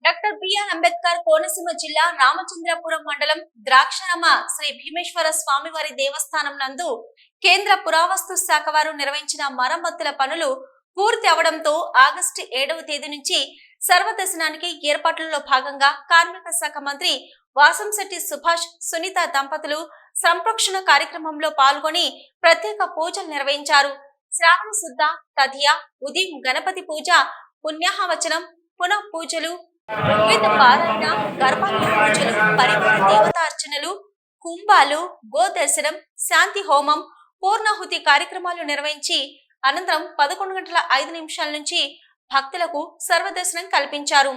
Doctor BR Ambedkar Konaseema జిల్లా రామచంద్రపురం మండలం ద్రాక్షారామ శ్రీ భీమేశ్వర స్వామివారి దేవస్థానం నందు కేంద్ర పురావస్తు శాఖ వారు నిర్వహించిన మరమ్మతుల పనులు పూర్తి అవడంతో ఆగస్టు 7వ తేదీ నుంచి సర్వదర్శనానికి ఏర్పాట్లలో భాగంగా కార్మిక శాఖ మంత్రి వాసంశెట్టి సుభాష్ సునీత దంపతులు సంప్రోక్షణ కార్యక్రమంలో పాల్గొని ప్రత్యేక పూజలు నిర్వహించారు. శ్రావణ శుద్ధ తదియ ఉదయం గణపతి పూజ, పుణ్యాహవచనం, పునః పూజలు, వివిధ పారాయణ, గర్భాలయ పూజలు, పరివార దేవతార్చనలు, కుంభాలు, గోదర్శనం, శాంతి హోమం, పూర్ణాహుతి కార్యక్రమాలు నిర్వహించి అనంతరం 11:05 నుంచి భక్తులకు సర్వదర్శనం కల్పించారు.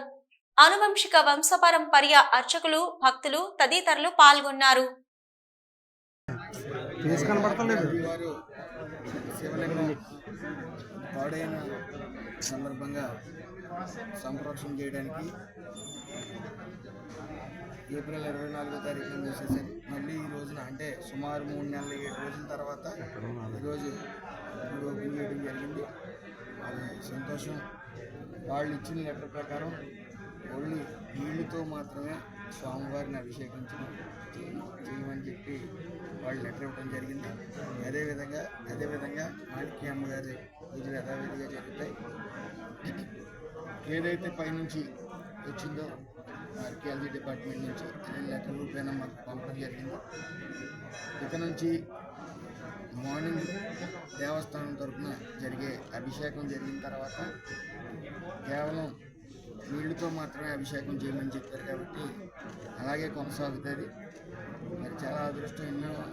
ఆనువంశిక వంశపారంపర్య అర్చకులు, భక్తులు తదితరులు పాల్గొన్నారు. సందర్భంగా సంప్రోక్షణ చేయడానికి ఏప్రిల్ 24వ తారీఖున చేసేసారు. మళ్ళీ ఈ రోజున అంటే సుమారు 3 నెలల 7 రోజుల తర్వాత ఈరోజు ఓపెన్ చేయడం జరిగింది. అది సంతోషం. వాళ్ళు ఇచ్చిన లెటర్ ప్రకారం ఓన్లీ నీళ్ళతో మాత్రమే స్వామివారిని చేయమని చెప్పి వాళ్ళు లెటర్ ఇవ్వడం జరిగింది. అదేవిధంగా మాణిక్య అమ్మగారి పూజలు యథావిధిగా జరుగుతాయి. ఏదైతే పైనుంచి వచ్చిందో ఆర్కియాలజీ డిపార్ట్మెంట్ నుంచి లెటర్ రూపేణ మాకు పంపడం జరిగింది. ఇక నుంచి మార్నింగ్ దేవస్థానం తరఫున జరిగే అభిషేకం జరిగిన తర్వాత కేవలం నీళ్లతో మాత్రమే అభిషేకం చేయమని చెప్పారు కాబట్టి అలాగే కొనసాగుతుంది. మరి చాలా అదృష్టం,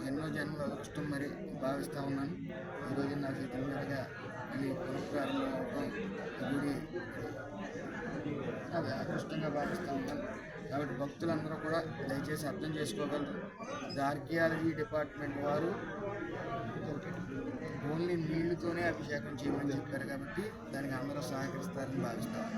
ఎన్నో జన్మల అదృష్టం మరి భావిస్తూ ఉన్నాను. ఈరోజు నా చేతుల మీదుగా మళ్ళీ పునఃప్రారంభం అవడం గుడి అది అదృష్టంగా భావిస్తూ ఉన్నాను. కాబట్టి భక్తులందరూ కూడా దయచేసి అర్థం చేసుకోగలరు. ఆర్కియాలజీ డిపార్ట్మెంట్ వారు ఓన్లీ నీళ్లతోనే అభిషేకం చేయమని చెప్పారు కాబట్టి దానికి అందరూ సహకరిస్తారని భావిస్తాను.